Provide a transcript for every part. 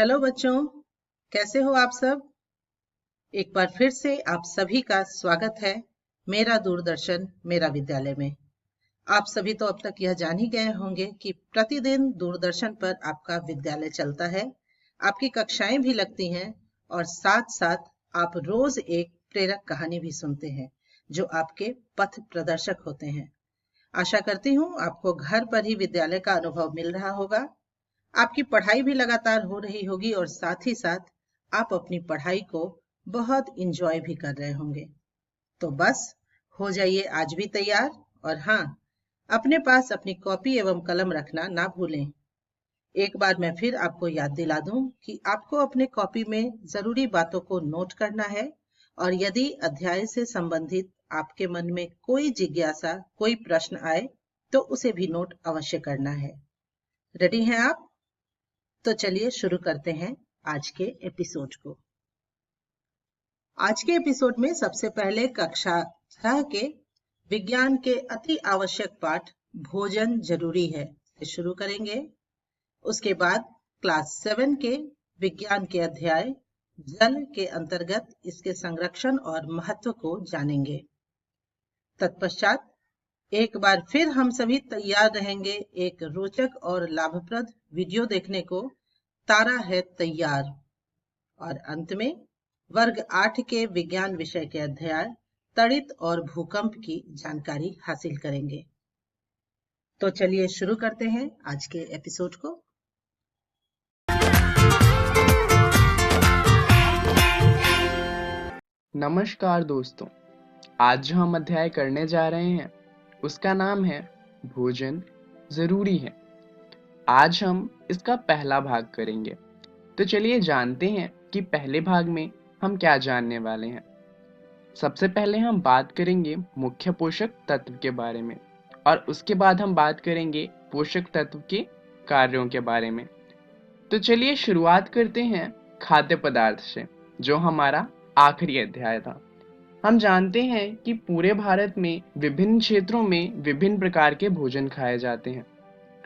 Hello बच्चों, कैसे हो आप सब। एक बार फिर से आप सभी का स्वागत है मेरा दूरदर्शन मेरा विद्यालय में। आप सभी तो अब तक यह जान ही गए होंगे कि प्रतिदिन दूरदर्शन पर आपका विद्यालय चलता है, आपकी कक्षाएं भी लगती हैं और साथ साथ आप रोज एक प्रेरक कहानी भी सुनते हैं जो आपके पथ प्रदर्शक होते हैं। आशा करती हूँ आपको घर पर ही विद्यालय का अनुभव मिल रहा होगा। आपकी पढ़ाई भी लगातार हो रही होगी और साथ ही साथ आप अपनी पढ़ाई को बहुत इंजॉय भी कर रहे होंगे। तो बस हो जाइए आज भी तैयार। और हाँ, अपने पास अपनी कॉपी एवं कलम रखना ना भूलें। एक बार मैं फिर आपको याद दिला दूं कि आपको अपने कॉपी में जरूरी बातों को नोट करना है और यदि अध्याय से संबंधित आपके मन में कोई जिज्ञासा, कोई प्रश्न आए तो उसे भी नोट अवश्य करना है। रेडी हैं आप? तो चलिए शुरू करते हैं आज के एपिसोड को। आज के एपिसोड में सबसे पहले कक्षा 6 के विज्ञान के अति आवश्यक पाठ भोजन जरूरी है से शुरू करेंगे। उसके बाद क्लास 7 के विज्ञान के अध्याय जल के अंतर्गत इसके संरक्षण और महत्व को जानेंगे। तत्पश्चात एक बार फिर हम सभी तैयार रहेंगे एक रोचक और लाभप्रद वीडियो देखने को, तारा है तैयार। और अंत में वर्ग 8 के विज्ञान विषय के अध्याय तड़ित और भूकंप की जानकारी हासिल करेंगे। तो चलिए शुरू करते हैं आज के एपिसोड को। नमस्कार दोस्तों, आज जो हम अध्याय करने जा रहे हैं उसका नाम है भोजन जरूरी है। आज हम इसका पहला भाग करेंगे। तो चलिए जानते हैं कि पहले भाग में हम क्या जानने वाले हैं। सबसे पहले हम बात करेंगे मुख्य पोषक तत्व के बारे में और उसके बाद हम बात करेंगे पोषक तत्व के कार्यों के बारे में। तो चलिए शुरुआत करते हैं खाद्य पदार्थ से, जो हमारा आखिरी अध्याय था। हम जानते हैं कि पूरे भारत में विभिन्न क्षेत्रों में विभिन्न प्रकार के भोजन खाए जाते हैं।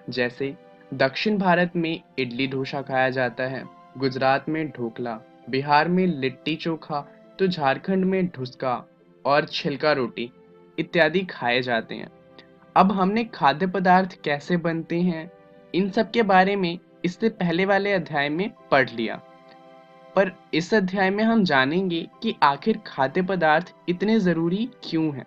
जैसे दक्षिण भारत में इडली डोसा खाया जाता है, गुजरात में ढोकला, बिहार में लिट्टी चोखा, तो झारखंड में ढुसका और छिलका रोटी इत्यादि खाए जाते हैं। अब हमने खाद्य पदार्थ कैसे बनते हैं इन सब के बारे में इससे पहले वाले अध्याय में पढ़ लिया, पर इस अध्याय में हम जानेंगे कि आखिर खाद्य पदार्थ इतने जरूरी क्यों हैं।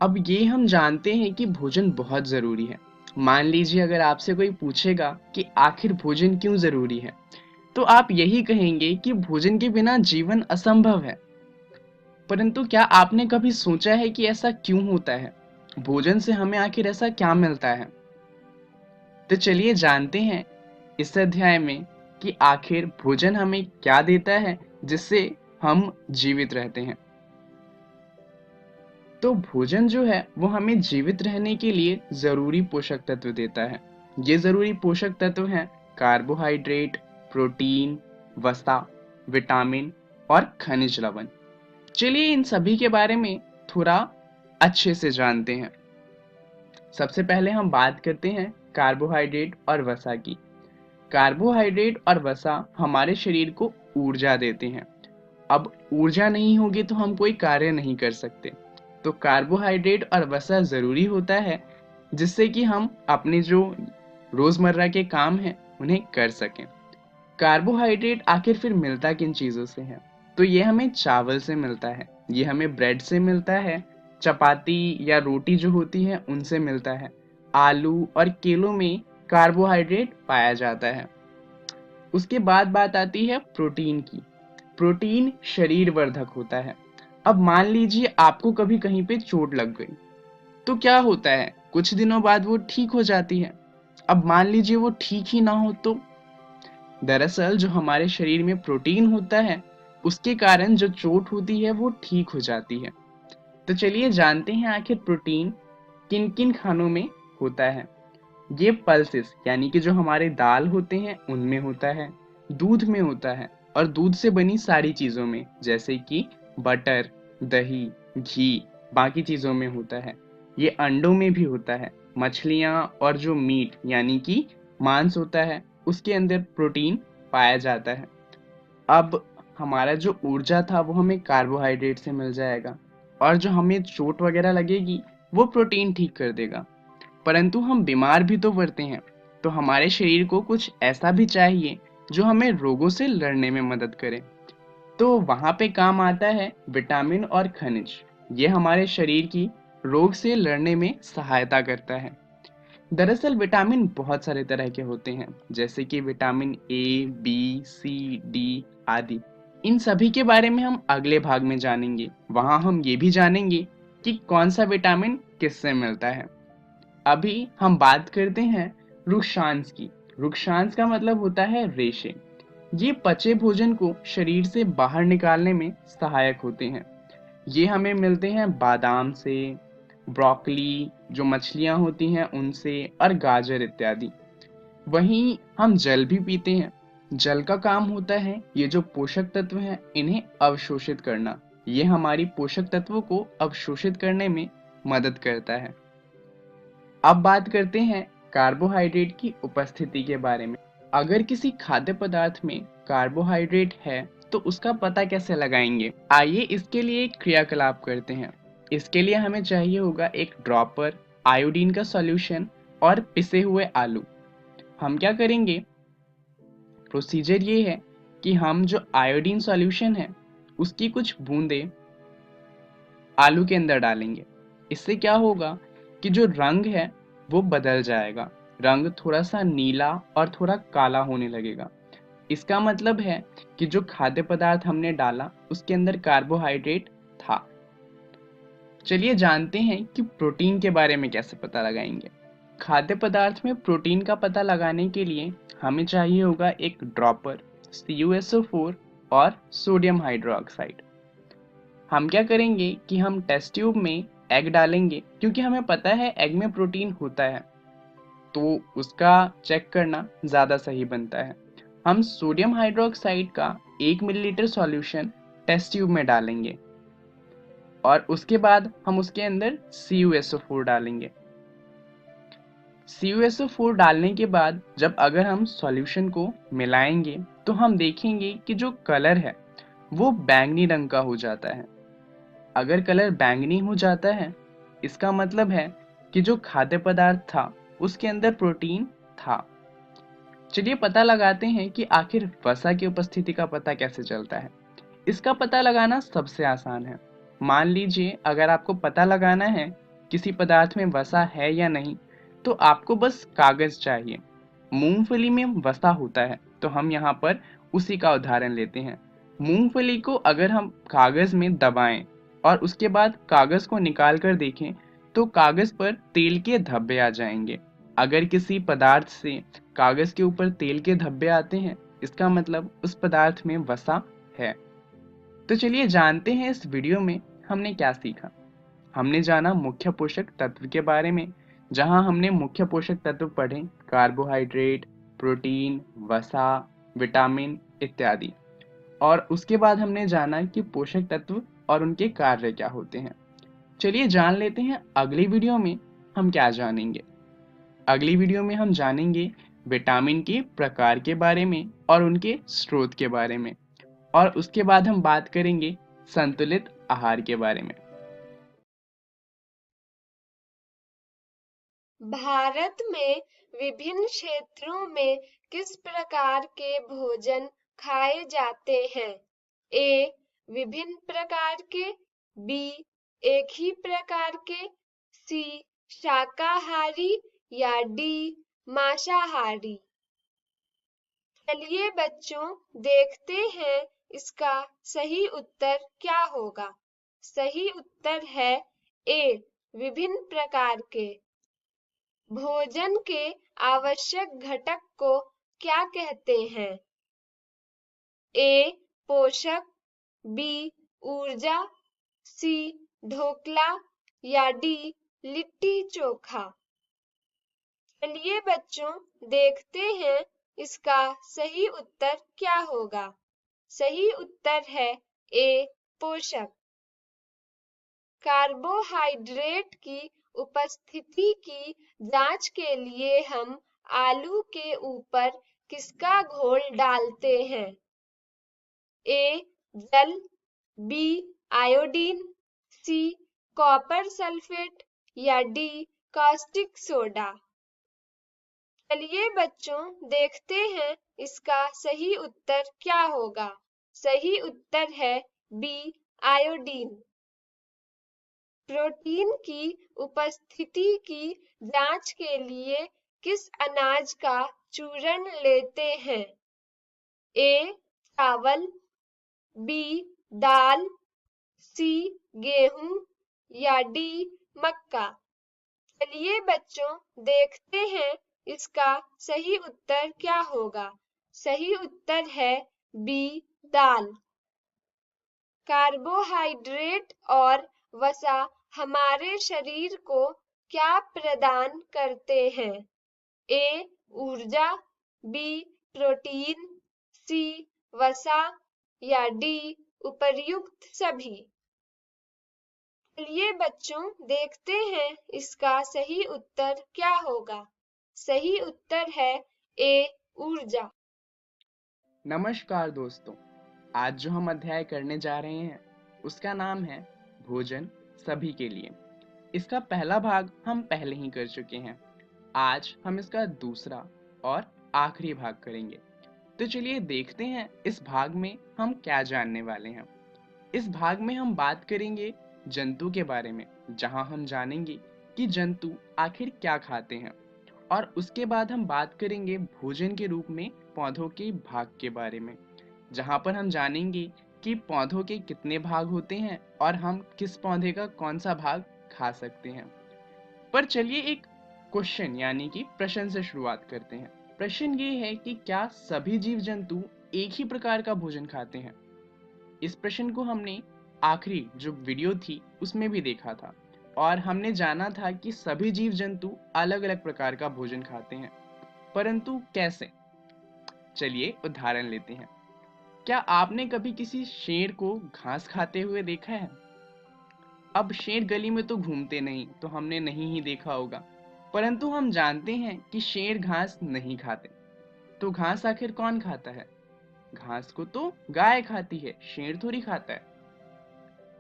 अब ये हम जानते हैं कि भोजन बहुत जरूरी है। मान लीजिए अगर आपसे कोई पूछेगा कि आखिर भोजन क्यों जरूरी है, तो आप यही कहेंगे कि भोजन के बिना जीवन असंभव है। परंतु क्या आपने कभी सोचा है कि ऐसा क्यों होता है? भोजन से हमें आखिर ऐसा क्या मिलता है? तो चलिए जानते हैं इस अध्याय में कि आखिर भोजन हमें क्या देता है जिससे हम जीवित रहते हैं। तो भोजन जो है वो हमें जीवित रहने के लिए जरूरी पोषक तत्व देता है। ये जरूरी पोषक तत्व हैं कार्बोहाइड्रेट, प्रोटीन, वसा, विटामिन और खनिज लवण। चलिए इन सभी के बारे में थोड़ा अच्छे से जानते हैं। सबसे पहले हम बात करते हैं कार्बोहाइड्रेट और वसा की। कार्बोहाइड्रेट और वसा हमारे शरीर को ऊर्जा देते हैं। अब ऊर्जा नहीं होगी तो हम कोई कार्य नहीं कर सकते, तो कार्बोहाइड्रेट और वसा जरूरी होता है जिससे कि हम अपने जो रोजमर्रा के काम हैं उन्हें कर सकें। कार्बोहाइड्रेट आखिर फिर मिलता किन चीजों से है? तो ये हमें चावल से मिलता है, ये हमें ब्रेड से मिलता है, चपाती या रोटी जो होती है उनसे मिलता है, आलू और केलों में कार्बोहाइड्रेट पाया जाता है। उसके बाद बात आती है प्रोटीन की। प्रोटीन शरीर वर्धक होता है। अब मान लीजिए आपको कभी कहीं पे चोट लग गई, तो क्या होता है, कुछ दिनों बाद वो ठीक हो जाती है। अब मान लीजिए वो ठीक ही ना हो तो दरअसल जो हमारे शरीर में प्रोटीन होता है उसके कारण जो चोट होती है वो ठीक हो जाती है। तो चलिए जानते हैं आखिर प्रोटीन किन किन खानों में होता है। ये पल्सेस यानी कि जो हमारे दाल होते हैं उनमें होता है, दूध में होता है और दूध से बनी सारी चीजों में जैसे कि बटर, दही, घी, बाकी चीजों में होता है। ये अंडों में भी होता है, मछलियां और जो मीट यानी कि मांस होता है उसके अंदर प्रोटीन पाया जाता है। अब हमारा जो ऊर्जा था वो हमें कार्बोहाइड्रेट से मिल जाएगा, और जो हमें चोट वगैरह लगेगी वो प्रोटीन ठीक कर देगा। परंतु हम बीमार भी तो पड़ते हैं, तो हमारे शरीर को कुछ ऐसा भी चाहिए जो हमें रोगों से लड़ने में मदद करे। तो वहाँ पे काम आता है विटामिन और खनिज। ये हमारे शरीर की रोग से लड़ने में सहायता करता है। दरअसल विटामिन बहुत सारे तरह के होते हैं, जैसे कि vitamin A, B, C, D आदि। इन सभी के बारे में हम अगले भाग में जानेंगे। वहाँ हम ये भी जानेंगे कि कौन सा विटामिन किससे मिलता है। अभी हम बात करते हैं रुक्षांश की। रुक्षांश का मतलब होता है रेशे। ये पचे भोजन को शरीर से बाहर निकालने में सहायक होते हैं। ये हमें मिलते हैं बादाम से, ब्रोकली, जो मछलियां होती हैं उनसे, और गाजर इत्यादि। वहीं हम जल भी पीते हैं। जल का काम होता है ये जो पोषक तत्व हैं इन्हें अवशोषित करना। ये हमारी पोषक तत्वों को अवशोषित करने में मदद करता है। अब बात करते हैं कार्बोहाइड्रेट की उपस्थिति के बारे में। अगर किसी खाद्य पदार्थ में कार्बोहाइड्रेट है तो उसका पता कैसे लगाएंगे? आइए इसके लिए एक क्रियाकलाप करते हैं। इसके लिए हमें चाहिए होगा एक ड्रॉपर, आयोडीन का सॉल्यूशन और पिसे हुए आलू। हम क्या करेंगे? प्रोसीजर ये है कि हम जो आयोडीन सॉल्यूशन है उसकी कुछ बूंदें आलू के अंदर डालेंगे। इससे क्या होगा कि जो रंग है वो बदल जाएगा। रंग थोड़ा सा नीला और थोड़ा काला होने लगेगा। इसका मतलब है कि जो खाद्य पदार्थ हमने डाला उसके अंदर कार्बोहाइड्रेट था। चलिए जानते हैं कि प्रोटीन के बारे में कैसे पता लगाएंगे। खाद्य पदार्थ में प्रोटीन का पता लगाने के लिए हमें चाहिए होगा एक ड्रॉपर, CuSO4 और सोडियम हाइड्रोक्साइड। हम क्या करेंगे कि हम टेस्ट ट्यूब में एग डालेंगे, क्योंकि हमें पता है एग में प्रोटीन होता है, तो उसका चेक करना ज़्यादा सही बनता है। हम सोडियम हाइड्रोक्साइड का 1 मिलीलीटर सॉल्यूशन टेस्ट ट्यूब में डालेंगे और उसके बाद हम उसके अंदर CuSO4 डालेंगे। CuSO4 डालने के बाद जब अगर हम सॉल्यूशन को मिलाएंगे तो हम देखेंगे कि जो कलर है वो बैंगनी रंग का हो जाता है। अगर कलर बैंगनी हो जाता है इसका मतलब है कि जो खाद्य पदार्थ था उसके अंदर प्रोटीन था। चलिए पता लगाते हैं कि आखिर वसा की उपस्थिति का पता कैसे चलता है। इसका पता लगाना सबसे आसान है। मान लीजिए अगर आपको पता लगाना है किसी पदार्थ में वसा है या नहीं, तो आपको बस कागज चाहिए। मूंगफली में वसा होता है, तो हम यहाँ पर उसी का उदाहरण लेते हैं। मूंगफली को अगर हम कागज में दबाएं और उसके बाद कागज को निकाल कर देखें तो कागज पर तेल के धब्बे आ जाएंगे। अगर किसी पदार्थ से कागज के ऊपर तेल के धब्बे आते हैं इसका मतलब उस पदार्थ में वसा है। तो चलिए जानते हैं इस वीडियो में हमने क्या सीखा। हमने जाना मुख्य पोषक तत्व के बारे में, जहां हमने मुख्य पोषक तत्व पढ़े कार्बोहाइड्रेट, प्रोटीन, वसा, विटामिन इत्यादि। और उसके बाद हमने जाना कि पोषक तत्व और उनके कार्य क्या होते हैं। चलिए जान लेते हैं अगली वीडियो में हम क्या जानेंगे। अगली वीडियो में हम जानेंगे विटामिन के प्रकार के बारे में और उनके स्रोत के बारे में, और उसके बाद हम बात करेंगे संतुलित आहार के बारे में। भारत में विभिन्न क्षेत्रों में किस प्रकार के भोजन खाए जाते हैं? ए. विभिन्न प्रकार के, बी. एक ही प्रकार के, सी. शाकाहारी या डी. मांसाहारी। चलिए बच्चों देखते हैं इसका सही उत्तर क्या होगा। सही उत्तर है ए. विभिन्न प्रकार के। भोजन के आवश्यक घटक को क्या कहते हैं? ए. पोषक, बी. ऊर्जा, सी. ढोकला या डी. लिट्टी चोखा। चलिए बच्चों देखते हैं इसका सही उत्तर क्या होगा। सही उत्तर है ए. पोषक। कार्बोहाइड्रेट की उपस्थिति की जांच के लिए हम आलू के ऊपर किसका घोल डालते हैं? ए जल, B iodine, C copper sulphate या डी कास्टिक सोडा। चलिए बच्चों, देखते हैं इसका सही उत्तर क्या होगा। सही उत्तर है बी आयोडीन। प्रोटीन की उपस्थिति की जांच के लिए किस अनाज का चूर्ण लेते हैं? ए चावल, बी दाल, सी गेहूं या डी मक्का। चलिए बच्चों, देखते हैं इसका सही उत्तर क्या होगा। सही उत्तर है बी दाल। कार्बोहाइड्रेट और वसा हमारे शरीर को क्या प्रदान करते हैं? ए ऊर्जा, बी प्रोटीन, सी वसा या डी उपर्युक्त सभी। चलिए बच्चों, देखते हैं इसका सही उत्तर क्या होगा। सही उत्तर है ए ऊर्जा। नमस्कार दोस्तों, आज जो हम अध्याय करने जा रहे हैं उसका नाम है भोजन सभी के लिए। इसका पहला भाग हम पहले ही कर चुके हैं। आज हम इसका दूसरा और आखिरी भाग करेंगे। तो चलिए देखते हैं इस भाग में हम क्या जानने वाले हैं। इस भाग में हम बात करेंगे जंतु के बारे में, जहां हम जानेंगे कि जंतु आखिर क्या खाते हैं, और उसके बाद हम बात करेंगे भोजन के रूप में पौधों के भाग के बारे में, जहां पर हम जानेंगे कि पौधों के कितने भाग होते हैं और हम किस पौधे का कौन सा भाग खा सकते हैं। पर चलिए एक क्वेश्चन यानी कि प्रश्न से शुरुआत करते हैं। प्रश्न ये है कि क्या सभी जीव जंतु एक ही प्रकार का भोजन खाते हैं? इस प्रश्न को हमने आखिरी जो वीडियो थी उसमें भी देखा था, और हमने जाना था कि सभी जीव जंतु अलग अलग प्रकार का भोजन खाते हैं, परंतु कैसे? चलिए उदाहरण लेते हैं। क्या आपने कभी किसी शेर को घास खाते हुए देखा है? अब शेर गली में तो घूमते नहीं, तो हमने नहीं ही देखा होगा, परंतु हम जानते हैं कि शेर घास नहीं खाते। तो घास आखिर कौन खाता है? घास को तो गाय खाती है, शेर थोड़ी खाता है।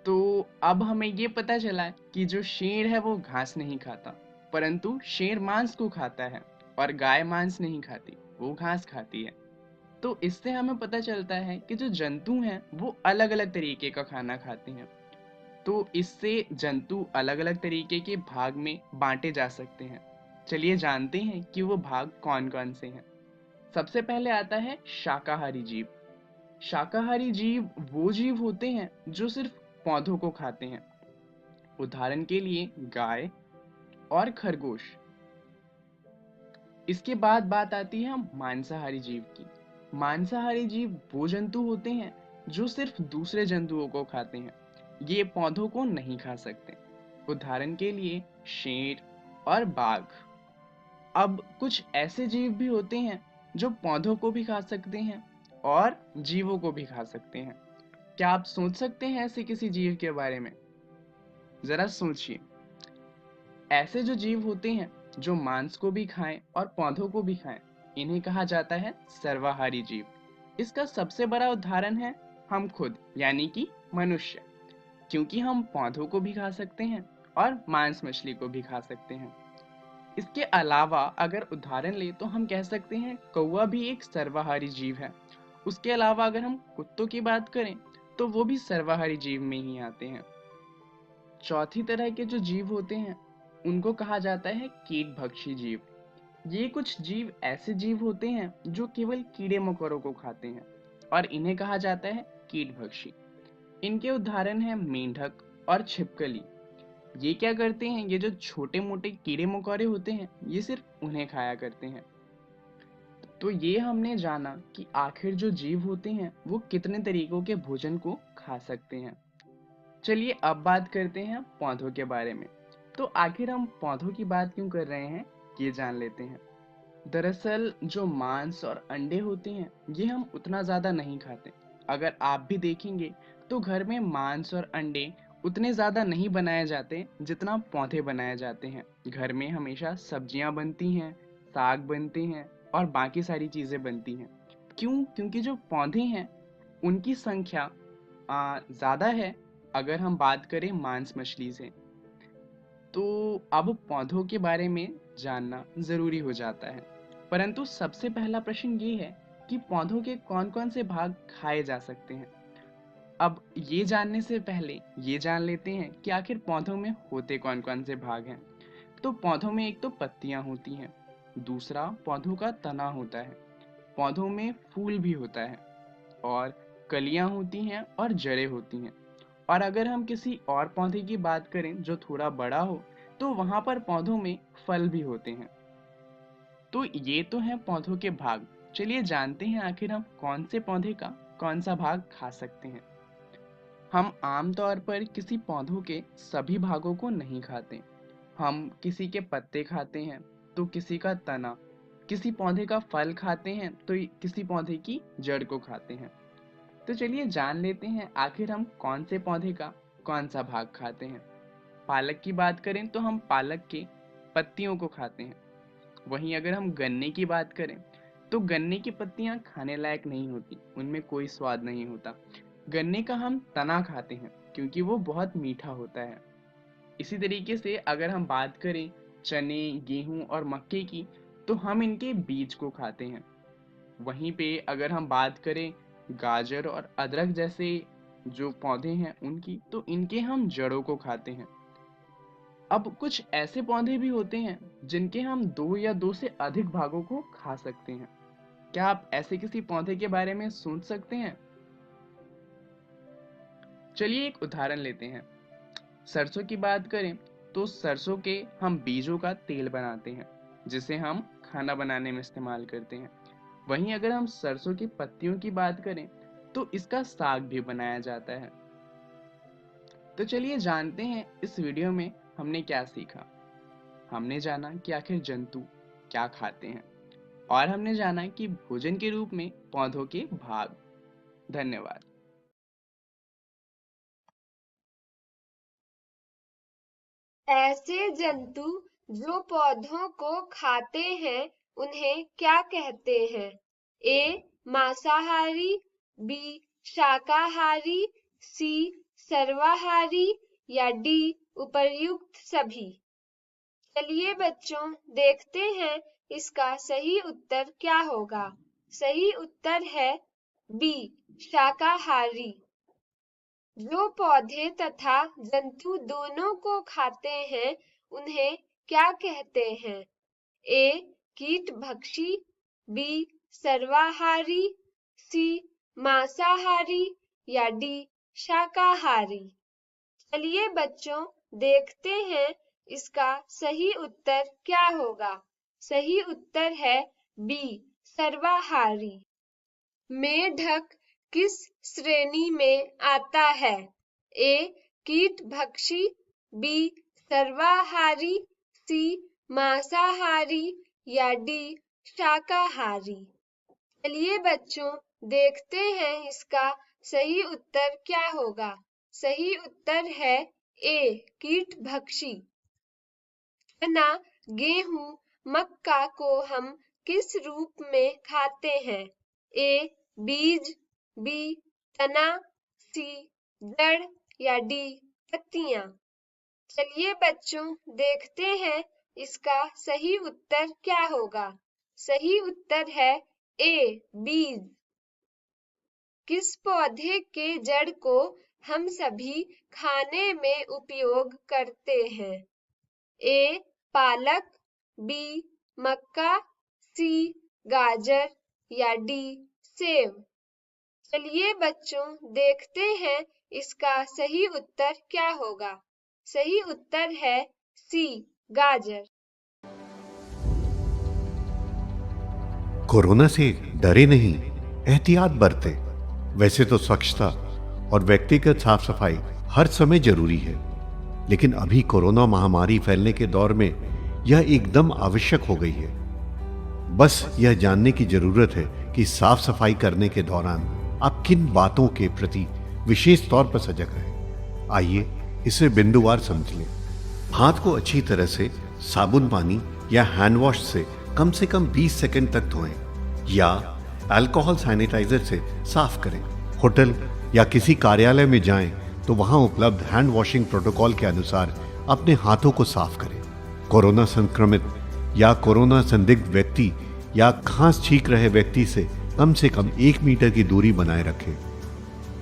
तो अब हमें ये पता चला है कि जो शेर है वो घास नहीं खाता, परंतु शेर मांस को खाता है, और गाय मांस नहीं खाती, वो घास खाती है। तो इससे हमें पता चलता है कि जो जंतु हैं वो अलग अलग तरीके का खाना खाते हैं। तो इससे जंतु अलग अलग तरीके के भाग में बांटे जा सकते हैं। चलिए जानते हैं कि वो भाग कौन कौन से हैं। सबसे पहले आता है शाकाहारी जीव। शाकाहारी जीव वो जीव होते हैं जो सिर्फ पौधों को खाते हैं। उदाहरण के लिए गाय और खरगोश। इसके बाद बात आती है मांसाहारी जीव की। मांसाहारी जीव वो जंतु होते हैं जो सिर्फ दूसरे जंतुओं को खाते हैं, ये पौधों को नहीं खा सकते। उदाहरण के लिए शेर और बाघ। अब कुछ ऐसे जीव भी होते हैं जो पौधों को भी खा सकते हैं और जीवों को भी खा सकते हैं। क्या आप सोच सकते हैं ऐसे किसी जीव के बारे में? जरा सोचिए। ऐसे जो जीव होते हैं जो मांस को भी खाएं और पौधों को भी खाएं, इन्हें कहा जाता है सर्वाहारी जीव। इसका सबसे बड़ा उदाहरण है हम खुद, यानी कि मनुष्य, क्योंकि हम पौधों को भी खा सकते हैं और मांस मछली को भी खा सकते हैं। इसके अलावा अगर उदाहरण ले तो हम कह सकते हैं कौवा भी एक सर्वाहारी जीव है। उसके अलावा अगर हम कुत्तों की बात करें तो वो भी सर्वाहारी जीव में ही आते हैं। चौथी तरह के जो जीव होते हैं उनको कहा जाता है कीटभक्षी जीव। ये कुछ जीव ऐसे जीव होते हैं जो केवल कीड़े मकोड़ों को खाते हैं, और इन्हें कहा जाता है कीटभक्षी। इनके उदाहरण हैं मेंढक और छिपकली। ये क्या करते हैं, ये जो छोटे मोटे कीड़े मकोड़े होते हैं ये सिर्फ उन्हें खाया करते हैं। तो ये हमने जाना कि आखिर जो जीव होते हैं वो कितने तरीकों के भोजन को खा सकते हैं। चलिए अब बात करते हैं पौधों के बारे में। तो आखिर हम पौधों की बात क्यों कर रहे हैं ये जान लेते हैं। दरअसल जो मांस और अंडे होते हैं ये हम उतना ज़्यादा नहीं खाते। अगर आप भी देखेंगे तो घर में मांस और अंडे उतने ज़्यादा नहीं बनाए जाते जितना पौधे बनाए जाते हैं। घर में हमेशा सब्जियां बनती हैं, साग बनते हैं और बाकी सारी चीज़ें बनती हैं। क्यों? क्योंकि जो पौधे हैं उनकी संख्या ज़्यादा है अगर हम बात करें मांस मछली से। तो अब पौधों के बारे में जानना ज़रूरी हो जाता है। परंतु सबसे पहला प्रश्न ये है कि पौधों के कौन-कौन से भाग खाए जा सकते हैं। अब ये जानने से पहले ये जान लेते हैं कि आखिर पौधों में होते कौन-कौन से भाग हैं। तो पौधों में एक तो पत्तियां होती हैं, दूसरा पौधों का तना होता है, पौधों में फूल भी होता है और कलियां होती हैं और जड़ें होती हैं। और अगर हम किसी और पौधे की बात करें जो थोड़ा बड़ा हो, तो वहां पर पौधों में फल भी होते हैं। तो ये तो हैं पौधों के भाग। चलिए जानते हैं आखिर हम कौन से पौधे का कौन सा भाग खा सकते हैं। हम आमतौर पर किसी पौधों के सभी भागों को नहीं खाते। हम किसी के पत्ते खाते हैं, तो किसी का तना, किसी पौधे का फल खाते हैं, तो किसी पौधे की जड़ को खाते हैं। तो चलिए जान लेते हैं आखिर हम कौन से पौधे का कौन सा भाग खाते हैं। पालक की बात करें तो हम पालक के पत्तियों को खाते हैं। वहीं अगर हम गन्ने की बात करें तो गन्ने की पत्तियां खाने लायक नहीं होती, उनमें कोई स्वाद नहीं होता। गन्ने का हम तना खाते हैं क्योंकि वो बहुत मीठा होता है। इसी तरीके से अगर हम बात करें चने, गेहूं और मक्के की, तो हम इनके बीज को खाते हैं। वहीं पे अगर हम बात करें गाजर और अदरक जैसे जो पौधे हैं उनकी, तो इनके हम जड़ों को खाते हैं। अब कुछ ऐसे पौधे भी होते हैं जिनके हम 2 या 2 से अधिक भागों को खा सकते हैं। क्या आप ऐसे किसी पौधे के बारे में सोच सकते हैं? चलिए एक उदाहरण लेते हैं। सरसों की बात करें तो सरसों के हम बीजों का तेल बनाते हैं जिसे हम खाना बनाने में इस्तेमाल करते हैं। वहीं अगर हम सरसों की पत्तियों की बात करें तो इसका साग भी बनाया जाता है। तो चलिए जानते हैं इस वीडियो में हमने क्या सीखा। हमने जाना कि आखिर जंतु क्या खाते हैं और हमने जाना कि भोजन के रूप में पौधों के भाग। धन्यवाद। ऐसे जंतु जो पौधों को खाते हैं उन्हें क्या कहते हैं? ए. मांसाहारी, बी. शाकाहारी, सी. सर्वाहारी या डी. उपर्युक्त सभी। चलिए बच्चों देखते हैं इसका सही उत्तर क्या होगा। सही उत्तर है बी. शाकाहारी। जो पौधे तथा जंतु दोनों को खाते हैं उन्हें क्या कहते हैं? ए. कीटभक्षी, बी. सर्वाहारी, सी. मांसाहारी या डी. शाकाहारी। चलिए बच्चों देखते हैं इसका सही उत्तर क्या होगा। सही उत्तर है बी. सर्वाहारी। मेढक किस श्रेणी में आता है? ए. कीटभक्षी, बी. सर्वाहारी, सी. मांसाहारी या डी. शाकाहारी। चलिए बच्चों देखते हैं इसका सही उत्तर क्या होगा। सही उत्तर है ए. कीटभक्षी। चना, गेहूं, मक्का को हम किस रूप में खाते हैं? ए. बीज, बी. तना, सी. जड़ या डी. पत्तियां। चलिए बच्चों देखते हैं इसका सही उत्तर क्या होगा। सही उत्तर है ए. बीज। किस पौधे के जड़ को हम सभी खाने में उपयोग करते हैं? ए. पालक, बी. मक्का, सी. गाजर या डी. सेब। चलिए बच्चों देखते हैं इसका सही उत्तर क्या होगा। सही उत्तर है सी. गाजर। कोरोना से डरे नहीं, एहतियात बरतें। वैसे तो स्वच्छता और व्यक्तिगत साफ सफाई हर समय जरूरी है, लेकिन अभी कोरोना महामारी फैलने के दौर में यह एकदम आवश्यक हो गई है। बस यह जानने की जरूरत है कि साफ सफाई करने के दौरान आप किन बातों के प्रति विशेष तौर पर सजग रहें। आइए इसे बिंदुवार समझ लें। हाथ को अच्छी तरह से साबुन पानी या हैंड वॉश से कम से कम 20 सेकंड तक धोएं या अल्कोहल सैनिटाइजर से साफ करें। होटल या किसी कार्यालय में जाएं तो वहां उपलब्ध हैंड वॉशिंग प्रोटोकॉल के अनुसार अपने हाथों को साफ करें। कोरोना संक्रमित या कोरोना संदिग्ध व्यक्ति या खांस छींक रहे व्यक्ति से कम 1 मीटर की दूरी बनाए रखें।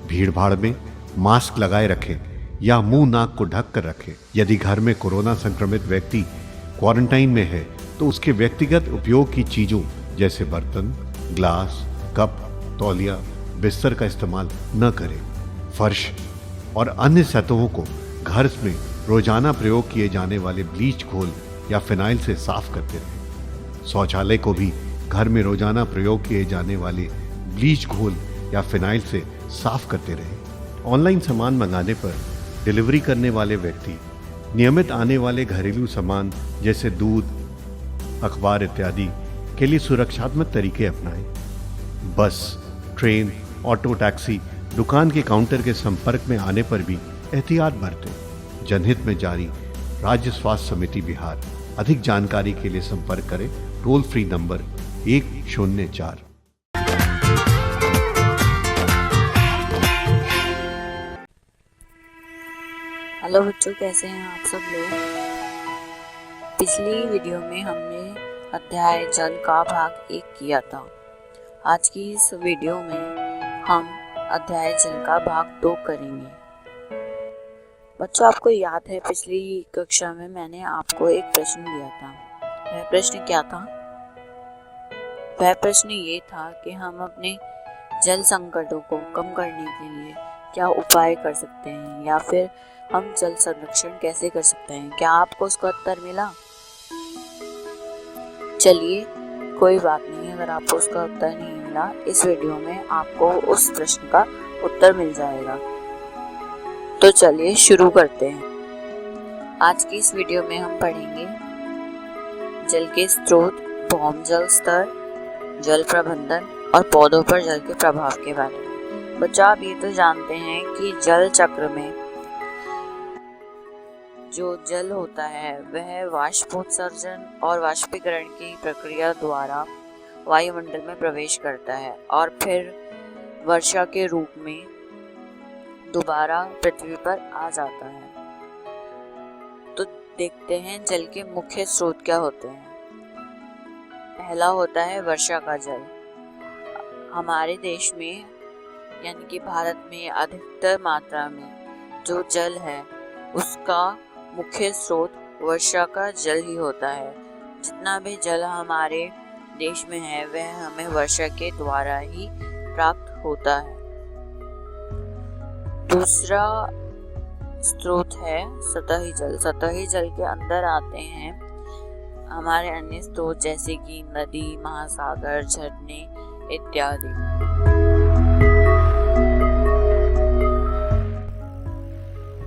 भीड़ भाड़ में मास्क लगाए रखें या मुंह नाक को ढक कर रखें। यदि घर में कोरोना संक्रमित व्यक्ति क्वारंटाइन में है तो उसके व्यक्तिगत उपयोग की चीजों जैसे बर्तन, ग्लास, कप, तौलिया, बिस्तर का इस्तेमाल न करें। फर्श और अन्य सतहों को घर में रोजाना प्रयोग किए जाने वाले ब्लीच घोल या फिनाइल से साफ करते रहें। शौचालय को भी घर में रोजाना प्रयोग किए जाने वाले ब्लीच घोल या फिनाइल से साफ करते रहें। ऑनलाइन सामान मंगाने पर डिलीवरी करने वाले व्यक्ति नियमित आने वाले घरेलू सामान जैसे दूध, अखबार इत्यादि के लिए सुरक्षात्मक तरीके अपनाएं। बस, ट्रेन, ऑटो, टैक्सी, दुकान के काउंटर के संपर्क में आने पर भी एहतियात बरतें। जनहित में जारी राज्य स्वास्थ्य समिति बिहार। अधिक जानकारी के लिए संपर्क करें टोल फ्री नंबर 104। हेलो बच्चों, कैसे हैं आप सब लोग। पिछली वीडियो में हमने अध्याय जल का भाग 1 किया था। आज की इस वीडियो में हम अध्याय जल का भाग 2 करेंगे। बच्चों, आपको याद है पिछली कक्षा में मैंने आपको एक प्रश्न दिया था। वह प्रश्न क्या था? वह प्रश्न ये था कि हम अपने जल संकटों को कम करने के लिए क्या उपाय कर सकते हैं या फिर हम जल संरक्षण कैसे कर सकते हैं। क्या आपको उसका उत्तर मिला? चलिए, कोई बात नहीं, अगर आपको उसका उत्तर नहीं मिला, इस वीडियो में आपको उस प्रश्न का उत्तर मिल जाएगा। तो चलिए शुरू करते हैं। आज की इस वीडियो में हम पढ़ेंगे जल के स्रोत, भौम जल स्तर, जल प्रबंधन और पौधों पर जल के प्रभाव के बारे में। बच्चों, आप ये तो जानते हैं कि जल चक्र में जो जल होता है वह वाष्पोत्सर्जन और वाष्पीकरण की प्रक्रिया द्वारा वायुमंडल में प्रवेश करता है और फिर वर्षा के रूप में दोबारा पृथ्वी पर आ जाता है। तो देखते हैं जल के मुख्य स्रोत क्या होते हैं। पहला होता है वर्षा का जल। हमारे देश में यानी कि भारत में अधिकतर मात्रा में जो जल है उसका मुख्य स्रोत वर्षा का जल ही होता है। जितना भी जल हमारे देश में है वह हमें वर्षा के द्वारा ही प्राप्त होता है। दूसरा स्रोत है सतही जल। सतही जल के अंदर आते हैं हमारे अन्य स्रोत जैसे कि नदी, महासागर, झरने इत्यादि।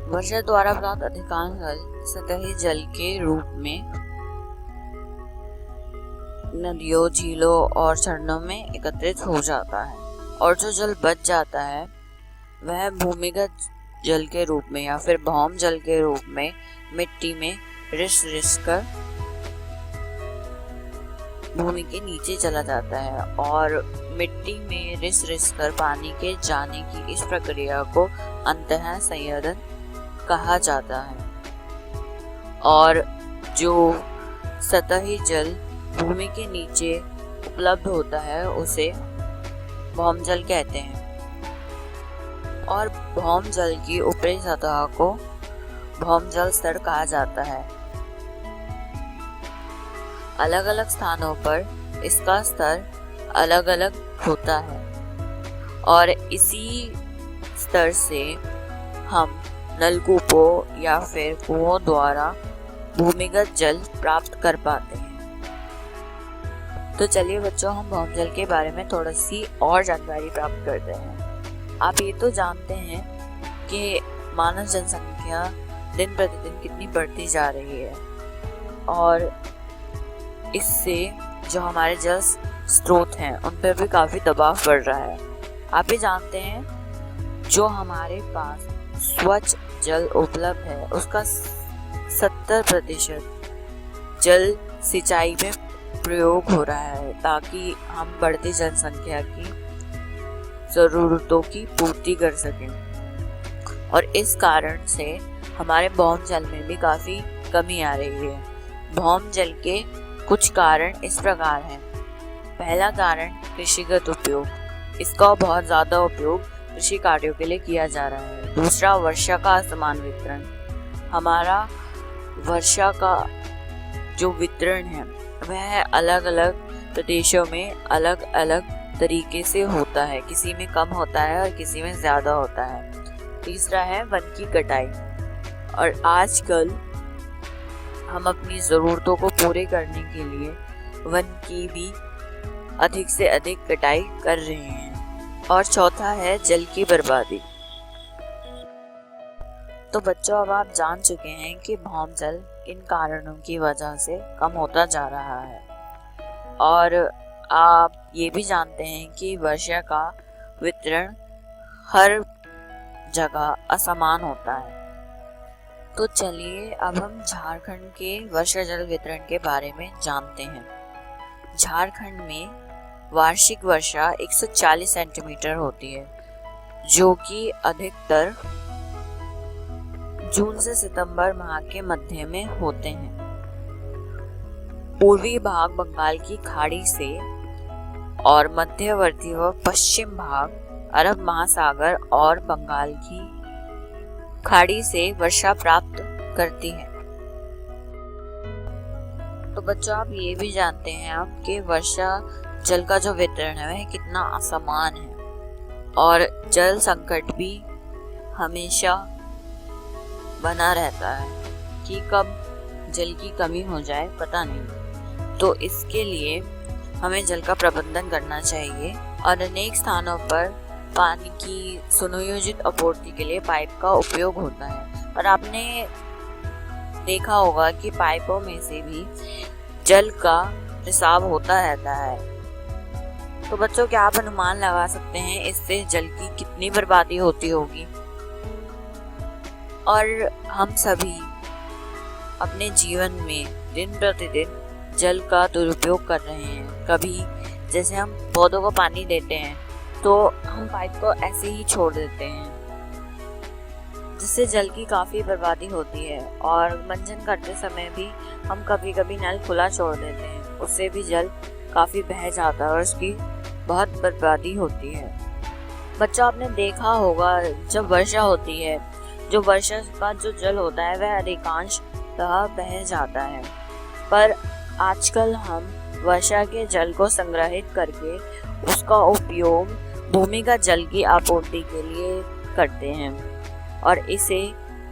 वर्षा द्वारा प्राप्त अधिकांश जल सतही जल के रूप में नदियों, झीलों और झरनों में एकत्रित हो जाता है और जो जल बच जाता है वह भूमिगत जल के रूप में या फिर भौम जल के रूप में मिट्टी में रिस कर भूमि के नीचे चला जाता है और मिट्टी में रिस कर पानी के जाने की इस प्रक्रिया को अंतः संयोजन कहा जाता है। और जो सतही जल भूमि के नीचे उपलब्ध होता है उसे भौम जल कहते हैं और भौम जल की ऊपरी सतह को भौम जल स्तर कहा जाता है। अलग अलग स्थानों पर इसका स्तर अलग अलग होता है और इसी स्तर से हम नलकूपों या फिर कुओं द्वारा भूमिगत जल प्राप्त कर पाते हैं। तो चलिए बच्चों, हम भौम जल के बारे में थोड़ी सी और जानकारी प्राप्त करते हैं। आप ये तो जानते हैं कि मानव जनसंख्या दिन प्रतिदिन कितनी बढ़ती जा रही है और इससे जो हमारे जल स्रोत हैं उन पर भी काफी दबाव बढ़ रहा है। आप ये जानते हैं जो हमारे पास स्वच्छ जल उपलब्ध है उसका 70% जल सिंचाई में प्रयोग हो रहा है ताकि हम बढ़ती जनसंख्या की जरूरतों की पूर्ति कर सकें, और इस कारण से हमारे भौम जल में भी काफी कमी आ रही है। भौम जल के कुछ कारण इस प्रकार हैं। पहला कारण कृषिगत उपयोग, इसका बहुत ज्यादा उपयोग कृषि कार्यों के लिए किया जा रहा है। दूसरा, वर्षा का असमान वितरण, हमारा वर्षा का जो वितरण है वह अलग अलग प्रदेशों में अलग अलग तरीके से होता है, किसी में कम होता है और किसी में ज्यादा होता है। तीसरा है वन की कटाई, और आजकल हम अपनी जरूरतों को पूरे करने के लिए वन की भी अधिक से अधिक कटाई कर रहे हैं। और चौथा है जल की बर्बादी। तो बच्चों, अब आप जान चुके हैं कि भौम जल इन कारणों की वजह से कम होता जा रहा है, और आप ये भी जानते हैं कि वर्षा का वितरण हर जगह असमान होता है। तो चलिए अब हम झारखंड के वर्षा जल वितरण के बारे में जानते हैं। झारखंड में वार्षिक वर्षा 140 सेंटीमीटर होती है, जो कि अधिकतर जून से सितंबर माह के मध्य में होते हैं। पूर्वी भाग बंगाल की खाड़ी से और मध्यवर्ती व पश्चिम भाग अरब महासागर और बंगाल की खाड़ी से वर्षा प्राप्त करती है। तो बच्चों, आप ये भी जानते हैं अब कि वर्षा जल का जो वितरण है वह कितना असमान है, और जल संकट भी हमेशा बना रहता है कि कब जल की कमी हो जाए पता नहीं। तो इसके लिए हमें जल का प्रबंधन करना चाहिए, और अनेक स्थानों पर पानी की सुनियोजित आपूर्ति के लिए पाइप का उपयोग होता है। और आपने देखा होगा कि पाइपों में से भी जल का रिसाव होता रहता है। तो बच्चों, क्या आप अनुमान लगा सकते हैं इससे जल की कितनी बर्बादी होती होगी? और हम सभी अपने जीवन में दिन प्रतिदिन जल का दुरुपयोग कर रहे हैं। कभी जैसे हम पौधों को पानी देते हैं तो हम पाइप को ऐसे ही छोड़ देते हैं, जिससे जल की काफ़ी बर्बादी होती है। और मंजन करते समय भी हम कभी कभी नल खुला छोड़ देते हैं, उससे भी जल काफ़ी बह जाता है और उसकी बहुत बर्बादी होती है। बच्चों, आपने देखा होगा जब वर्षा होती है, जो वर्षा का जो जल होता है वह अधिकांशतः बह जाता है, पर आजकल हम वर्षा के जल को संग्रहित करके उसका उपयोग भूमिगत जल की आपूर्ति के लिए करते हैं, और इसे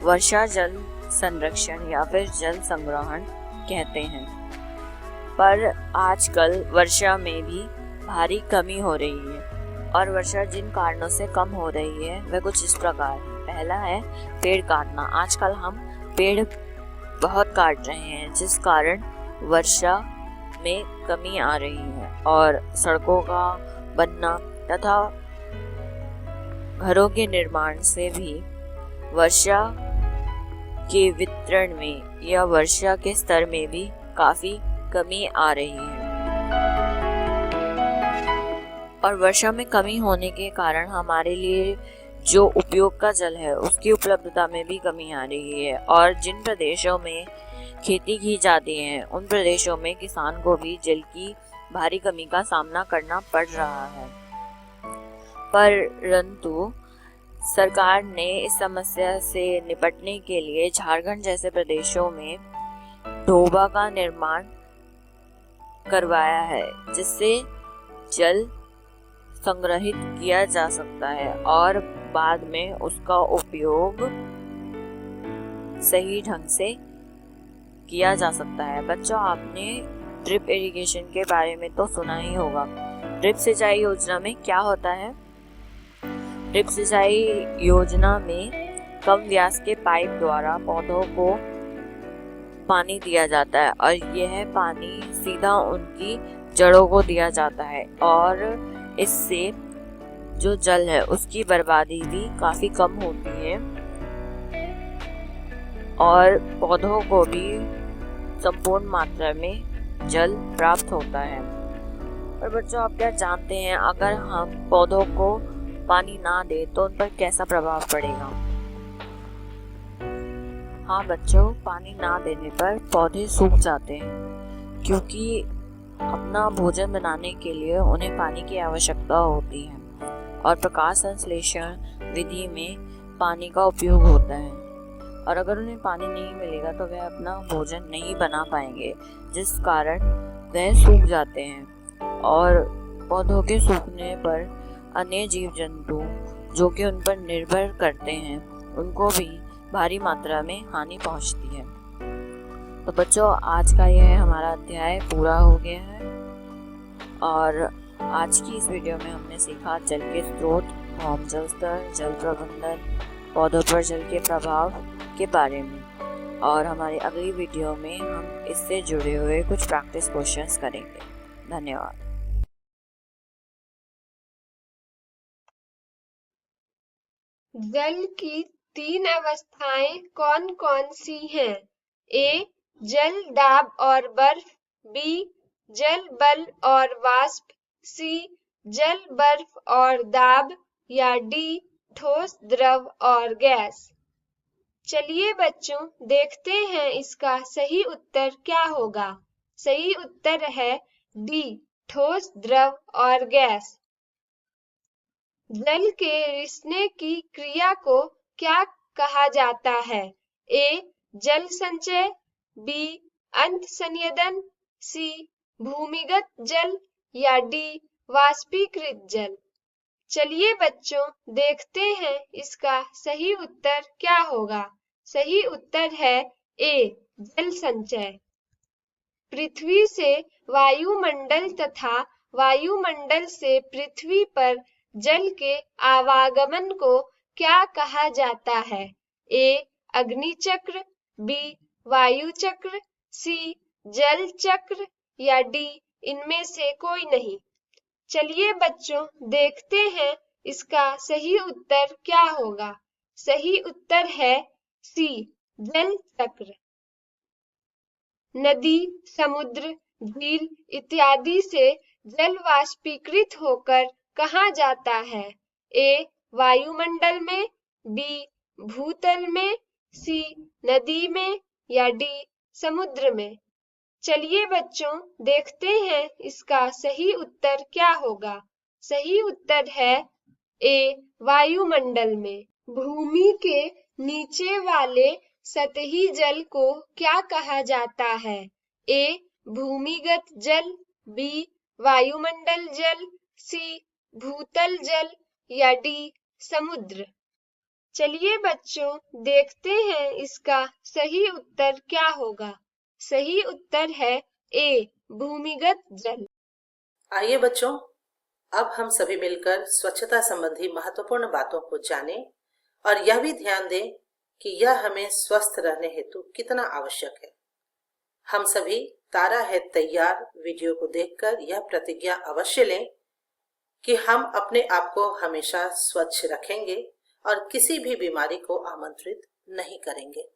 वर्षा जल संरक्षण या फिर जल संग्रहण कहते हैं। पर आजकल वर्षा में भी भारी कमी हो रही है, और वर्षा जिन कारणों से कम हो रही है वह कुछ इस प्रकार है। पहला है पेड़ काटना। आजकल हम पेड़ बहुत काट रहे हैं, जिस कारण वर्षा में कमी आ रही है, और सड़कों का बनना तथा घरों के निर्माण से भी वर्षा के वितरण में या वर्षा के स्तर में भी काफी कमी आ रही है। और वर्षा में कमी होने के कारण हमारे लिए जो उपयोग का जल है उसकी उपलब्धता में भी कमी आ रही है, और जिन प्रदेशों में खेती की जाती है उन प्रदेशों में किसान को भी जल की भारी कमी का सामना करना पड़ रहा है। परंतु सरकार ने इस समस्या से निपटने के लिए झारखंड जैसे प्रदेशों में ढोबा का निर्माण करवाया है, जिससे जल संग्रहित किया जा सकता है और बाद में उसका उपयोग सही ढंग से किया जा सकता है। बच्चों, आपने ड्रिप इरिगेशन के बारे में तो सुना ही होगा। ड्रिप सिंचाई योजना में क्या होता है? ड्रिप सिंचाई योजना में कम व्यास के पाइप द्वारा पौधों को पानी दिया जाता है, और यह पानी सीधा उनकी जड़ों को दिया जाता है, और इससे जो जल है उसकी बर्बादी भी काफी कम होती है, और पौधों को भी संपूर्ण मात्रा में जल प्राप्त होता है। और बच्चों, आप क्या जानते हैं अगर हम पौधों को पानी ना दें तो उन पर कैसा प्रभाव पड़ेगा? हाँ बच्चों, पानी ना देने पर पौधे सूख जाते हैं क्योंकि अपना भोजन बनाने के लिए उन्हें पानी की आवश्यकता होती है और प्रकाश संश्लेषण विधि में पानी का उपयोग होता है। और अगर उन्हें पानी नहीं मिलेगा तो वह अपना भोजन नहीं बना पाएंगे, जिस कारण वह सूख जाते हैं। और पौधों के सूखने पर अन्य जीव जंतु जो कि उन पर निर्भर करते हैं उनको भी भारी मात्रा में हानि पहुंचती है। तो बच्चों, आज का यह हमारा अध्याय पूरा हो गया है और आज की इस वीडियो में हमने सीखा जल के स्रोत, भौम जल स्तर, जल प्रबंधन, पौधों पर जल के प्रभाव के बारे में। और हमारी अगली वीडियो में हम इससे जुड़े हुए कुछ प्रैक्टिस क्वेश्चंस करेंगे। धन्यवाद। जल की 3 अवस्थाएं कौन कौन सी हैं? ए. जल, दाब और बर्फ। बी. जल, बल और वाष्प। सी. जल, बर्फ और दाब। या डी. ठोस, द्रव और गैस। चलिए बच्चों, देखते हैं इसका सही उत्तर क्या होगा। सही उत्तर है डी. ठोस, द्रव और गैस। जल के रिसने की क्रिया को क्या कहा जाता है? ए. जल संचय। बी. अंत संयदन। सी. भूमिगत जल। या डी. वाष्पीकृत जल। चलिए बच्चों, देखते हैं इसका सही उत्तर क्या होगा। सही उत्तर है ए. जल संचय। पृथ्वी से वायुमंडल तथा वायुमंडल से पृथ्वी पर जल के आवागमन को क्या कहा जाता है? ए. अग्नि चक्र। बी. वायु चक्र। सी. जल चक्र। या डी. इनमें से कोई नहीं। चलिए बच्चों, देखते हैं इसका सही उत्तर क्या होगा। सही उत्तर है सी. जल चक्र। नदी, समुद्र, झील इत्यादि से जल वाष्पीकृत होकर कहाँ जाता है? ए. वायुमंडल में। बी. भूतल में। सी. नदी में। या डी. समुद्र में। चलिए बच्चों, देखते हैं इसका सही उत्तर क्या होगा। सही उत्तर है ए. वायुमंडल में। भूमि के नीचे वाले सतही जल को क्या कहा जाता है? ए. भूमिगत जल। बी. वायुमंडल जल। सी. भूतल जल। या डी. समुद्र। चलिए बच्चों, देखते हैं इसका सही उत्तर क्या होगा। सही उत्तर है ए. भूमिगत जल। आइए बच्चों, अब हम सभी मिलकर स्वच्छता संबंधी महत्वपूर्ण बातों को जानें और यह भी ध्यान दें कि यह हमें स्वस्थ रहने हेतु कितना आवश्यक है। हम सभी तारा है तैयार वीडियो को देखकर यह प्रतिज्ञा अवश्य लें कि हम अपने आप को हमेशा स्वच्छ रखेंगे और किसी भी बीमारी को आमंत्रित नहीं करेंगे।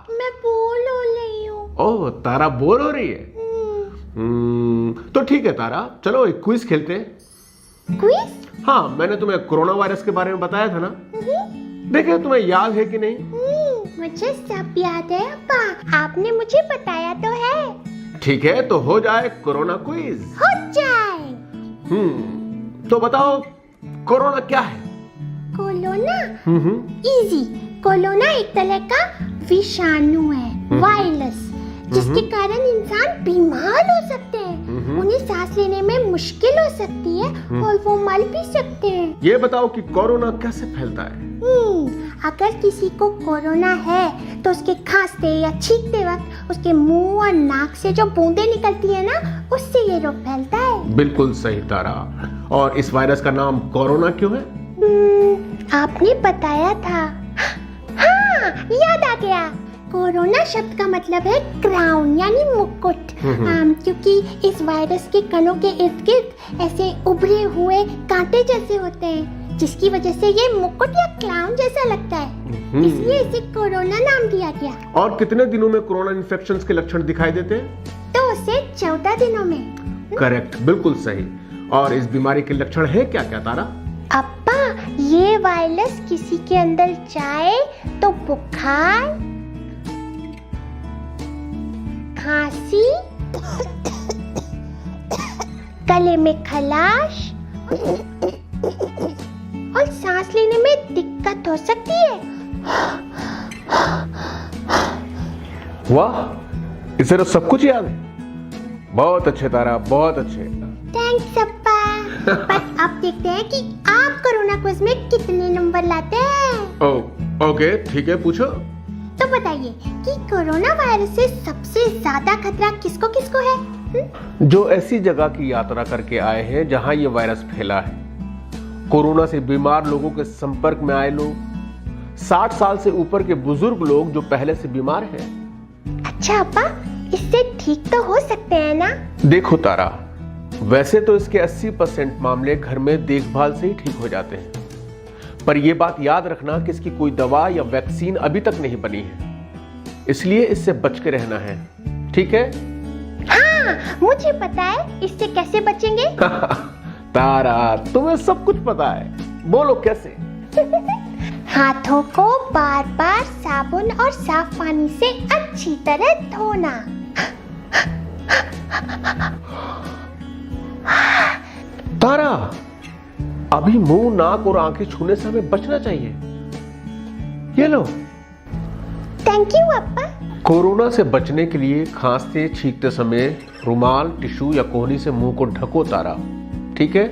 मैं बोर हो रही हूँ। ओह, तारा बोर हो रही है? तो ठीक है तारा, चलो एक क्विज खेलते हैं। क्विज? हाँ, मैंने तुम्हें कोरोना वायरस के बारे में बताया था ना। देखे तुम्हें याद है कि नहीं? मुझे सब याद है अब्बा, आपने मुझे बताया तो है। ठीक है, तो हो जाए कोरोना क्विज। हो जाए। तो बताओ कोरोना क्या है? Corona easy. कोरोना एक तरह का विषाणु है, वायरस, जिसके कारण इंसान बीमार हो सकते हैं। उन्हें सांस लेने में मुश्किल हो सकती है और वो मर भी सकते हैं। ये बताओ कि कोरोना कैसे फैलता है? अगर किसी को कोरोना है तो उसके खांसते या छींकते वक्त उसके मुंह और नाक से जो बूंदें निकलती है ना, उससे ये रोग फैलता है। बिल्कुल सही तारा। और इस वायरस का नाम कोरोना क्यों है? आपने बताया था। हाँ, याद आ गया। कोरोना शब्द का मतलब है क्राउन यानी मुकुट। क्योंकि इस वायरस के कणों के इर्द गिर्द ऐसे उभरे हुए कांटे जैसे होते हैं, जिसकी वजह से ये मुकुट या क्राउन जैसा लगता है, इसलिए इसे कोरोना नाम दिया गया। और कितने दिनों में कोरोना इन्फेक्शन के लक्षण दिखाई देते हैं? तो उसे 14 दिनों में। करेक्ट, बिल्कुल सही। और इस बीमारी के लक्षण है क्या क्या तारा? अप्पा, ये वायरस किसी के अंदर जाए तो बुखार, खांसी, गले में खलाश और सांस लेने में दिक्कत हो सकती है। वाह, इसे तो सब कुछ याद है। बहुत अच्छे तारा, बहुत अच्छे। थैंक्स अप्पा। पर अब देखते हैं कि आप कोरोना क्विज में कितने नंबर लाते हैं। ओके, ठीक है, पूछो। तो बताइए कि कोरोना वायरस से सबसे ज्यादा खतरा किसको किसको है? जो ऐसी जगह की यात्रा करके आए हैं जहां ये वायरस फैला है, कोरोना से बीमार लोगों के संपर्क में आए लोग, 60 साल से ऊपर के बुजुर्ग लोग जो पहले से बीमार हैं। अच्छा अप्पा, इससे ठीक तो हो सकते हैं ना? देखो तारा, वैसे तो इसके 80% मामले घर में देखभाल से ही ठीक हो जाते हैं, पर यह बात याद रखना कि इसकी कोई दवा या वैक्सीन अभी तक नहीं बनी है, इसलिए इससे बच के रहना है, ठीक है? हाँ, मुझे पता है इससे कैसे बचेंगे। तारा, तुम्हें सब कुछ पता है, बोलो कैसे? हाथों को बार बार साबुन और साफ पानी से अच्छी तरह धोना। तारा, अभी मुंह, नाक और आंखें छूने से हमें बचना चाहिए। ये लो। थैंक यू अप्पा। कोरोना से बचने के लिए खांसते छींकते समय रुमाल, टिश्यू या कोहनी से मुंह को ढको तारा, ठीक है?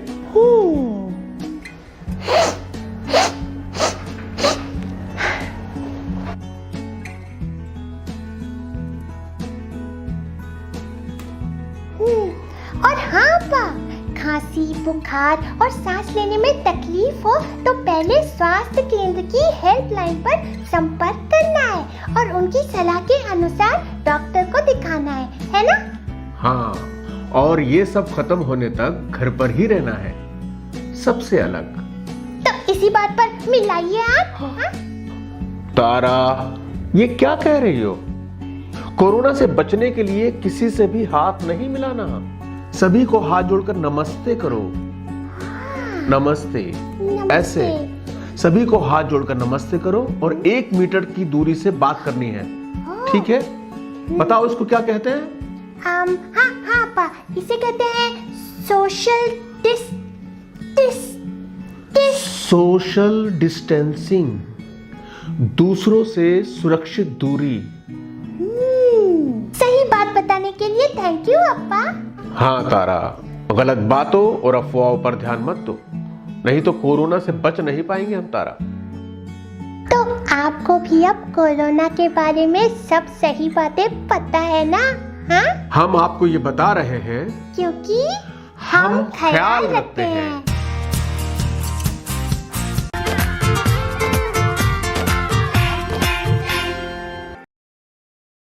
और हाँ अप्पा, खांसी, बुखार और सांस लेने में तकलीफ हो तो पहले स्वास्थ्य केंद्र की हेल्पलाइन पर संपर्क करना है और उनकी सलाह के अनुसार डॉक्टर को दिखाना है ना? हाँ, और ये सब खत्म होने तक घर पर ही रहना है, सबसे अलग। तो इसी बात पर मिलाइए आप। हाँ? तारा, ये क्या कह रही हो? कोरोना से बचने के लिए किसी से भी हाथ नहीं मिलाना, सभी को हाथ जोड़कर नमस्ते करो। नमस्ते, ऐसे सभी को हाथ जोड़कर नमस्ते करो और 1 मीटर की दूरी से बात करनी है, ठीक है? बताओ इसको क्या कहते हैं? हाँ पा, इसे कहते हैं सोशल सोशल डिस्टेंसिंग, दूसरों से सुरक्षित दूरी। सही बात बताने के लिए थैंक यू अप्पा। हाँ तारा, गलत बातों और अफवाहों पर ध्यान मत दो, नहीं तो कोरोना से बच नहीं पाएंगे हम तारा। तो आपको भी अब कोरोना के बारे में सब सही बातें पता है ना? हाँ? हम आपको ये बता रहे हैं क्योंकि हम ख्याल रखते हैं।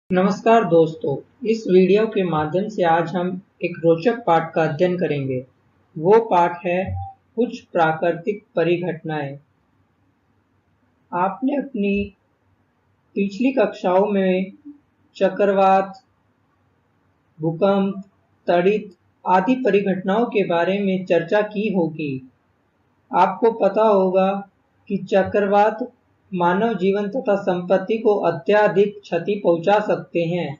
नमस्कार दोस्तों, इस वीडियो के माध्यम से आज हम एक रोचक पाठ का अध्ययन करेंगे। वो पाठ है कुछ प्राकृतिक परिघटनाएं। आपने अपनी पिछली कक्षाओं में चक्रवात, भूकंप, तड़ित आदि परिघटनाओं के बारे में चर्चा की होगी। आपको पता होगा कि चक्रवात मानव जीवन तथा संपत्ति को अत्यधिक क्षति पहुंचा सकते हैं।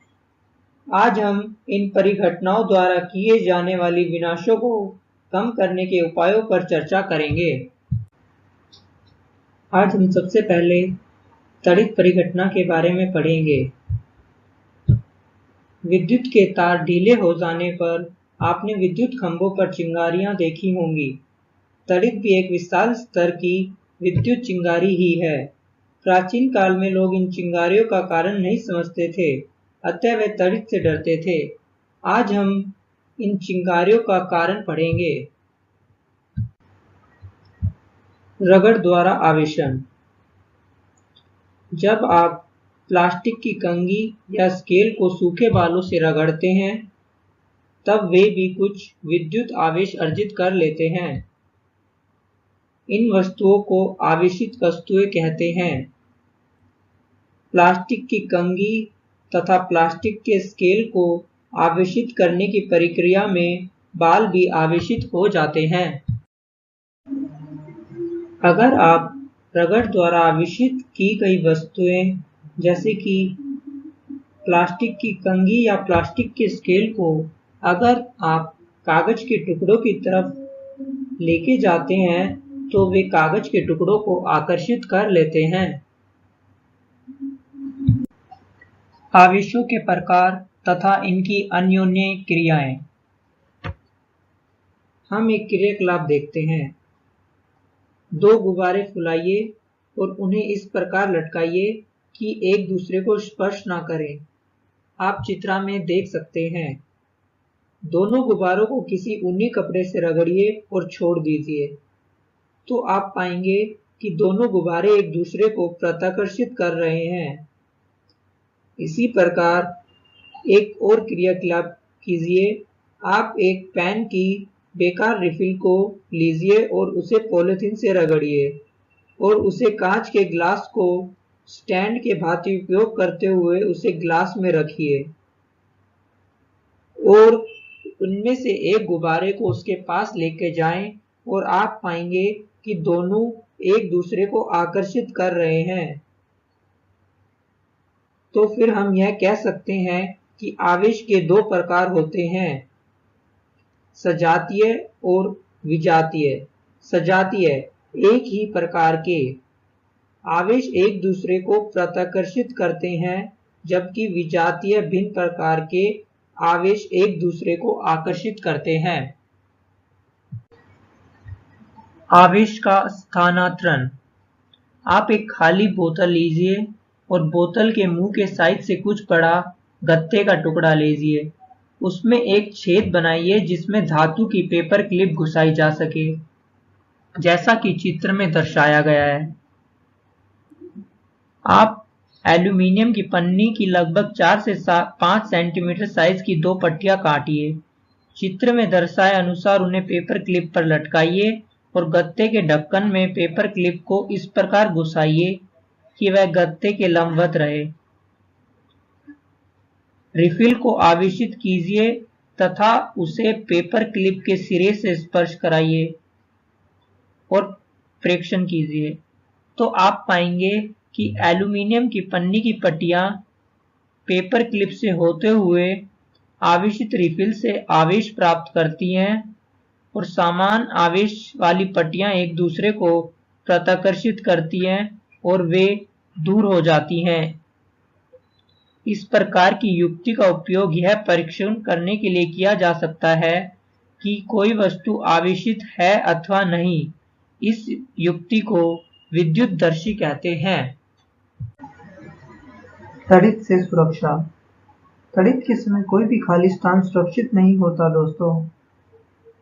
आज हम इन परिघटनाओं द्वारा किए जाने वाली विनाशों को कम करने के उपायों पर चर्चा करेंगे। आज हम सबसे पहले तड़ित परिघटना के बारे में पढ़ेंगे। विद्युत के तार ढीले हो जाने पर आपने विद्युत खंभों पर चिंगारियां देखी होंगी। तड़ित भी एक विशाल स्तर की विद्युत चिंगारी ही है। प्राचीन काल में लोग इन चिंगारियों का कारण नहीं समझते थे, अतः वे तड़ित से डरते थे। आज हम इन चिंगारियों का कारण पढ़ेंगे। रगड़ द्वारा आवेशन। जब आप प्लास्टिक की कंघी या स्केल को सूखे बालों से रगड़ते हैं, तब वे भी कुछ विद्युत आवेश अर्जित कर लेते हैं। इन वस्तुओं को आवेशित वस्तुएं कहते हैं। प्लास्टिक की कंघी तथा प्लास्टिक के स्केल को आवेशित करने की प्रक्रिया में बाल भी आवेशित हो जाते हैं। अगर आप रगड़ द्वारा आवेशित की गई वस्तुएं जैसे कि प्लास्टिक की कंघी या प्लास्टिक के स्केल को अगर आप कागज के टुकड़ों की तरफ लेके जाते हैं तो वे कागज के टुकड़ों को आकर्षित कर लेते हैं। आवेशों के प्रकार तथा इनकी अन्योन्य क्रियाएं। हम एक क्रियाकलाप देखते हैं। दो गुब्बारे फुलाइए और उन्हें इस प्रकार लटकाइए कि एक दूसरे को स्पर्श ना करें। आप चित्र में देख सकते हैं। दोनों गुब्बारों को किसी ऊनी कपड़े से रगड़िए और छोड़ दीजिए, तो आप पाएंगे कि दोनों गुब्बारे एक दूसरे को प्रत्याकर्षित कर रहे हैं। इसी प्रकार एक और क्रियाकलाप कीजिए। आप एक पेन की बेकार रिफिल को लीजिए और उसे पॉलिथीन से रगड़िए और उसे कांच के ग्लास को स्टैंड के भांति उपयोग करते हुए उसे ग्लास में रखिए और उनमें से एक गुब्बारे को उसके पास लेके जाएं और आप पाएंगे कि दोनों एक दूसरे को आकर्षित कर रहे हैं। तो फिर हम यह कह सकते हैं कि आवेश के दो प्रकार होते हैं, सजातीय और विजातीय। सजातीय एक ही प्रकार के आवेश एक दूसरे को प्रत्याकर्षित करते हैं, जबकि विजातीय भिन्न प्रकार के आवेश एक दूसरे को आकर्षित करते हैं। आवेश का स्थानांतरण। आप एक खाली बोतल लीजिए और बोतल के मुंह के साइड से कुछ बड़ा गत्ते का टुकड़ा लीजिए। उसमें एक छेद बनाइए जिसमें धातु की पेपर क्लिप घुसाई जा सके, जैसा कि चित्र में दर्शाया गया है। आप एल्यूमीनियम की पन्नी की लगभग 4 से 5 सेंटीमीटर साइज की दो पट्टियां काटिए। चित्र में दर्शाए अनुसार उन्हें पेपर क्लिप पर लटकाइए और गत्ते के ढक्कन में पेपर क्लिप को इस प्रकार घुसाइए कि वह गत्ते के लंबवत रहे। रिफिल को आवेशित कीजिए तथा उसे पेपर क्लिप के सिरे से स्पर्श कराइए और प्रेक्षण कीजिए, तो आप पाएंगे कि एल्यूमीनियम की पन्नी की पट्टियां पेपर क्लिप से होते हुए आवेशित रिफिल से आवेश प्राप्त करती हैं और समान आवेश वाली पट्टियां एक दूसरे को प्रत्याकर्षित करती हैं और वे दूर हो जाती हैं। इस प्रकार की युक्ति का उपयोग यह परीक्षण करने के लिए किया जा सकता है कि कोई वस्तु आवेशित है अथवा नहीं। इस युक्ति को विद्युतदर्शी कहते हैं। तड़ित से सुरक्षा। तड़ित के समय कोई भी खाली स्थान सुरक्षित नहीं होता दोस्तों।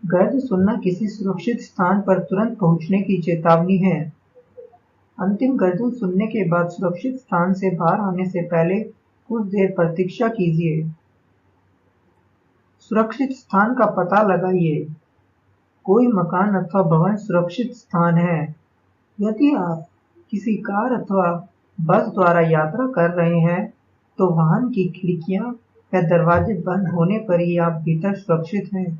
गर्ज सुनना किसी सुरक्षित स्थान पर तुरंत पहुंचने की चेतावनी है। अंतिम गर्जन सुनने के बाद सुरक्षित स्थान से बाहर आने से पहले कुछ देर प्रतीक्षा कीजिए। सुरक्षित स्थान का पता लगाइए। कोई मकान अथवा भवन सुरक्षित स्थान है। यदि आप किसी कार अथवा बस द्वारा यात्रा कर रहे हैं तो वाहन की खिड़कियां या दरवाजे बंद होने पर ही आप भीतर सुरक्षित हैं।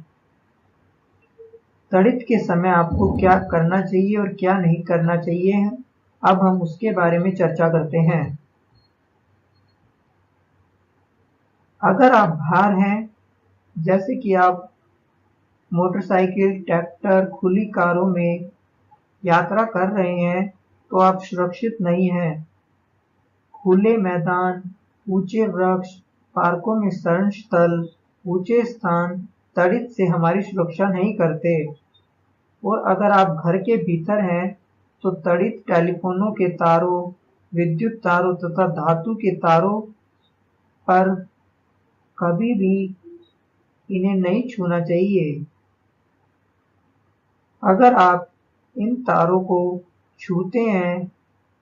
तड़ित के समय आपको क्या करना चाहिए और क्या नहीं करना चाहिए, अब हम उसके बारे में चर्चा करते हैं। अगर आप बाहर हैं, जैसे कि आप मोटरसाइकिल, ट्रैक्टर, खुली कारों में यात्रा कर रहे हैं, तो आप सुरक्षित नहीं हैं। खुले मैदान, ऊंचे वृक्ष, पार्कों में शरण स्थल, ऊंचे स्थान तड़ित से हमारी सुरक्षा नहीं करते। और अगर आप घर के भीतर हैं तो तड़ित टेलीफोनों के तारों, विद्युत तारों तथा धातु के तारों पर कभी भी इन्हें नहीं छूना चाहिए। अगर आप इन तारों को छूते हैं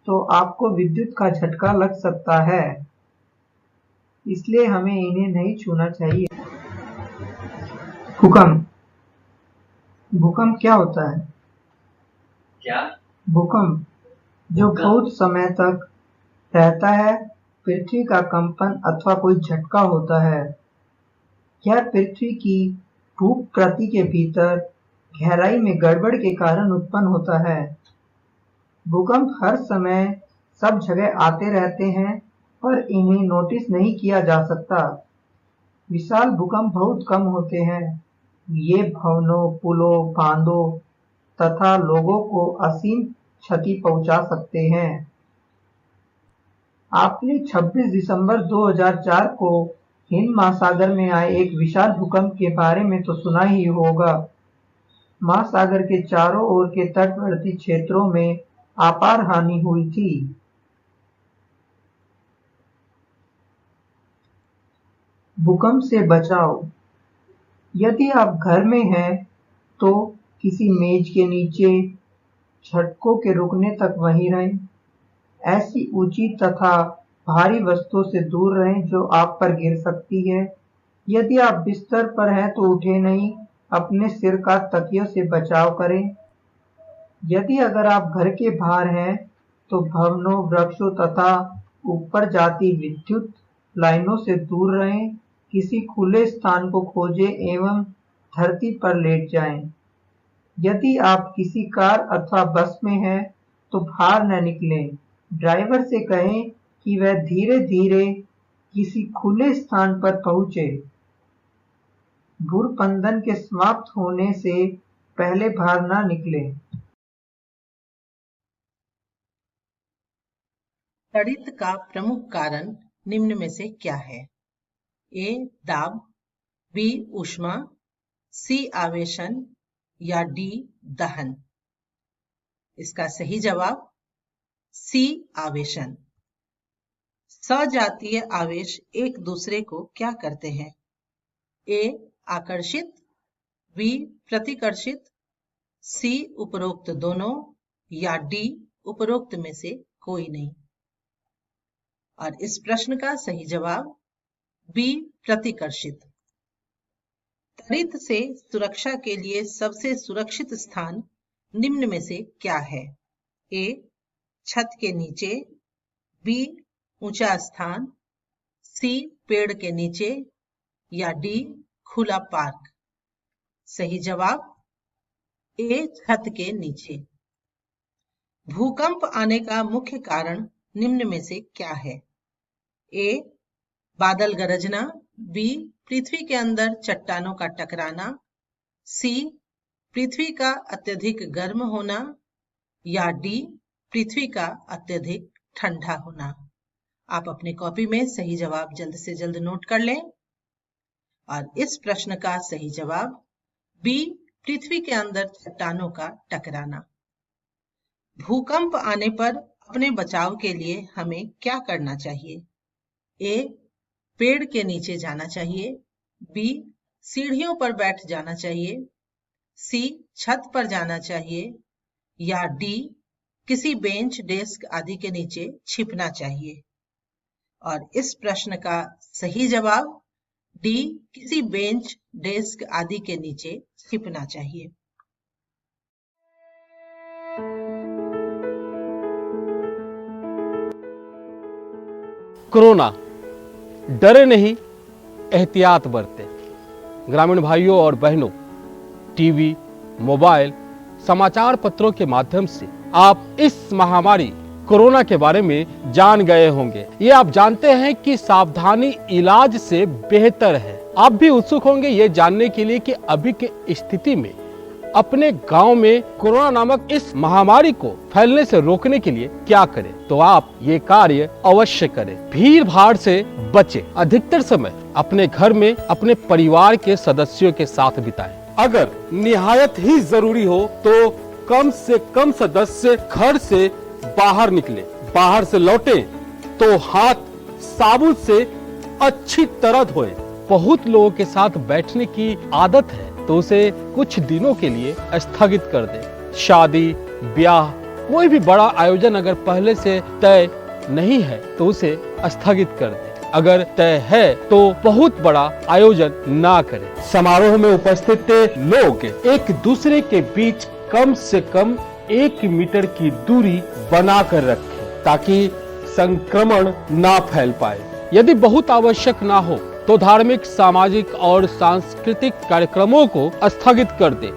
तो आपको विद्युत का झटका लग सकता है, इसलिए हमें इन्हें नहीं छूना चाहिए। भूकंप। भूकंप क्या होता है? क्या? भूकंप जो बहुत समय तक रहता है, पृथ्वी का कंपन अथवा कोई झटका होता है। यह पृथ्वी की भूप्रकृति के भीतर गहराई में गड़बड़ के कारण उत्पन्न होता है। भूकंप हर समय सब जगह आते रहते हैं, पर इन्हें नोटिस नहीं किया जा सकता। विशाल भूकंप बहुत कम होते हैं। ये भवनों, पुलों, बांधों तथा लोगों को असीम क्षति पहुंचा सकते हैं। आपने 26 दिसंबर 2004 को हिंद महासागर में आए एक विशाल भूकंप के बारे में तो सुना ही होगा। महासागर के चारों ओर के तटवर्ती क्षेत्रों में अपार हानि हुई थी। भूकंप से बचाव। यदि आप घर में हैं तो किसी मेज के नीचे झटकों के रुकने तक वहीं रहें। ऐसी ऊंची तथा भारी वस्तुओं से दूर रहें जो आप पर गिर सकती है। यदि आप बिस्तर पर हैं तो उठे नहीं, अपने सिर का तकियों से बचाव करें। यदि अगर आप घर के बाहर हैं तो भवनों, वृक्षों तथा ऊपर जाती विद्युत लाइनों से दूर रहें। किसी खुले स्थान को खोजें एवं धरती पर लेट जाएं। यदि आप किसी कार अथवा बस में हैं तो बाहर न निकलें। ड्राइवर से कहें कि वह धीरे धीरे किसी खुले स्थान पर पहुंचे। भूस्खलन के समाप्त होने से पहले बाहर न निकलें। तड़ित का प्रमुख कारण निम्न में से क्या है? ए. दाब, बी. ऊष्मा, सी. आवेशन या डी. दहन। इसका सही जवाब सी. आवेशन। सजातीय आवेश एक दूसरे को क्या करते हैं? ए. आकर्षित, बी. प्रतिकर्षित, सी. उपरोक्त दोनों या डी. उपरोक्त में से कोई नहीं। और इस प्रश्न का सही जवाब बी. प्रतिकर्षित। तड़ित से सुरक्षा के लिए सबसे सुरक्षित स्थान निम्न में से क्या है? ए. छत के नीचे, बी. ऊंचा स्थान, सी. पेड़ के नीचे या डी. खुला पार्क। सही जवाब ए. छत के नीचे। भूकंप आने का मुख्य कारण निम्न में से क्या है? ए. बादल गरजना, बी. पृथ्वी के अंदर चट्टानों का टकराना, सी. पृथ्वी का अत्यधिक गर्म होना या डी. पृथ्वी का अत्यधिक ठंडा होना। आप अपनी कॉपी में सही जवाब जल्द से जल्द नोट कर लें। और इस प्रश्न का सही जवाब बी. पृथ्वी के अंदर चट्टानों का टकराना। भूकंप आने पर अपने बचाव के लिए हमें क्या करना चाहिए? ए. पेड़ के नीचे जाना चाहिए, बी. सीढ़ियों पर बैठ जाना चाहिए, सी. छत पर जाना चाहिए या डी. किसी बेंच, डेस्क आदि के नीचे छिपना चाहिए। और इस प्रश्न का सही जवाब डी. किसी बेंच, डेस्क आदि के नीचे छिपना चाहिए। कोरोना, डरे नहीं, एहतियात बरतें। ग्रामीण भाइयों और बहनों, टीवी, मोबाइल, समाचार पत्रों के माध्यम से आप इस महामारी कोरोना के बारे में जान गए होंगे। ये आप जानते हैं कि सावधानी इलाज से बेहतर है। आप भी उत्सुक होंगे ये जानने के लिए कि अभी की स्थिति में अपने गांव में कोरोना नामक इस महामारी को फैलने से रोकने के लिए क्या करें, तो आप ये कार्य अवश्य करें। भीड़ भाड़ से बचें। अधिकतर समय अपने घर में अपने परिवार के सदस्यों के साथ बिताएं। अगर निहायत ही जरूरी हो तो कम से कम सदस्य घर से बाहर निकले। बाहर से लौटे तो हाथ साबुन से अच्छी तरह धोएं। बहुत लोगों के साथ बैठने की आदत है तो उसे कुछ दिनों के लिए स्थगित कर दें। शादी, ब्याह, कोई भी बड़ा आयोजन अगर पहले से तय नहीं है तो उसे स्थगित कर दें। अगर तय है तो बहुत बड़ा आयोजन ना करें। समारोह में उपस्थित लोग एक दूसरे के बीच कम से कम 1 मीटर की दूरी बनाकर रखें ताकि संक्रमण ना फैल पाए। यदि बहुत आवश्यक ना हो तो धार्मिक, सामाजिक और सांस्कृतिक कार्यक्रमों को स्थगित कर दें,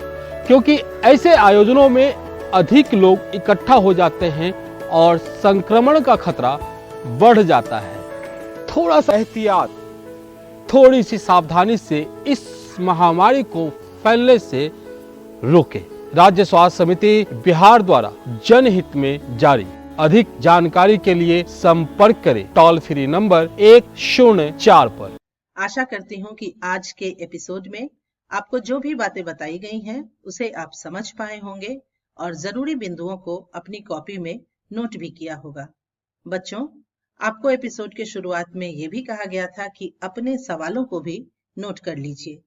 क्योंकि ऐसे आयोजनों में अधिक लोग इकट्ठा हो जाते हैं और संक्रमण का खतरा बढ़ जाता है। थोड़ा सा एहतियात, थोड़ी सी सावधानी से इस महामारी को फैलने से रोकें। राज्य स्वास्थ्य समिति बिहार द्वारा जनहित में जारी। अधिक जानकारी के लिए संपर्क करें टोल फ्री नंबर 104 पर। आशा करती हूँ कि आज के एपिसोड में आपको जो भी बातें बताई गई हैं उसे आप समझ पाए होंगे और जरूरी बिंदुओं को अपनी कॉपी में नोट भी किया होगा। बच्चों, आपको एपिसोड के शुरुआत में ये भी कहा गया था कि अपने सवालों को भी नोट कर लीजिए।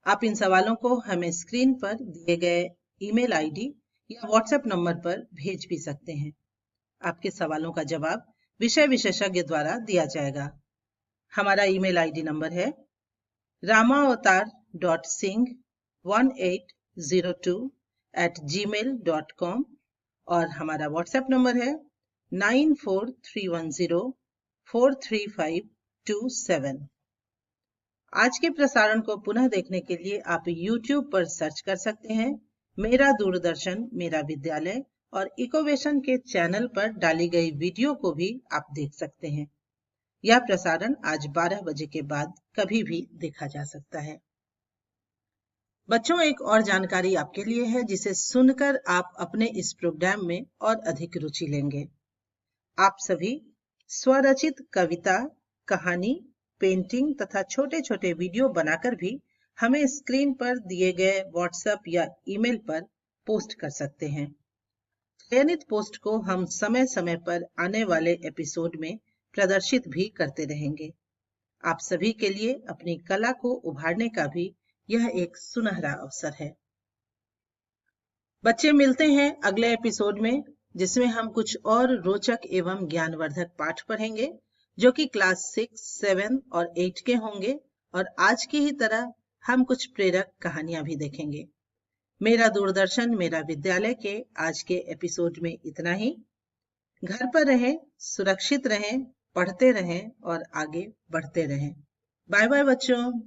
आप इन सवालों को हमें स्क्रीन पर दिए गए ईमेल आईडी या व्हाट्सएप नंबर पर भेज भी सकते हैं। आपके सवालों का जवाब विषय विशेषज्ञ द्वारा दिया जाएगा। हमारा ईमेल आईडी नंबर है ramaavatar.singh1802@gmail.com और हमारा व्हाट्सएप नंबर है 9431043527। आज के प्रसारण को पुनः देखने के लिए आप YouTube पर सर्च कर सकते हैं मेरा दूरदर्शन मेरा विद्यालय, और इकोवेशन के चैनल पर डाली गई वीडियो को भी आप देख सकते हैं। यह प्रसारण आज 12 बजे के बाद कभी भी देखा जा सकता है। बच्चों, एक और जानकारी आपके लिए है जिसे सुनकर आप अपने इस प्रोग्राम में और अधिक रुचि लेंगे। आप सभी स्वरचित कविता, कहानी, पेंटिंग तथा छोटे छोटे वीडियो बनाकर भी हमें स्क्रीन पर दिए गए व्हाट्सएप या ईमेल पर पोस्ट कर सकते हैं। चयनित पोस्ट को हम समय समय पर आने वाले एपिसोड में प्रदर्शित भी करते रहेंगे। आप सभी के लिए अपनी कला को उभारने का भी यह एक सुनहरा अवसर है। बच्चे, मिलते हैं अगले एपिसोड में, जिसमें हम कुछ और रोचक एवं ज्ञानवर्धक पाठ पढ़ेंगे जो कि क्लास 6, 7 और 8 के होंगे, और आज की ही तरह हम कुछ प्रेरक कहानियां भी देखेंगे। मेरा दूरदर्शन मेरा विद्यालय के आज के एपिसोड में इतना ही। घर पर रहें, सुरक्षित रहें, पढ़ते रहें और आगे बढ़ते रहें। बाय बाय बच्चों।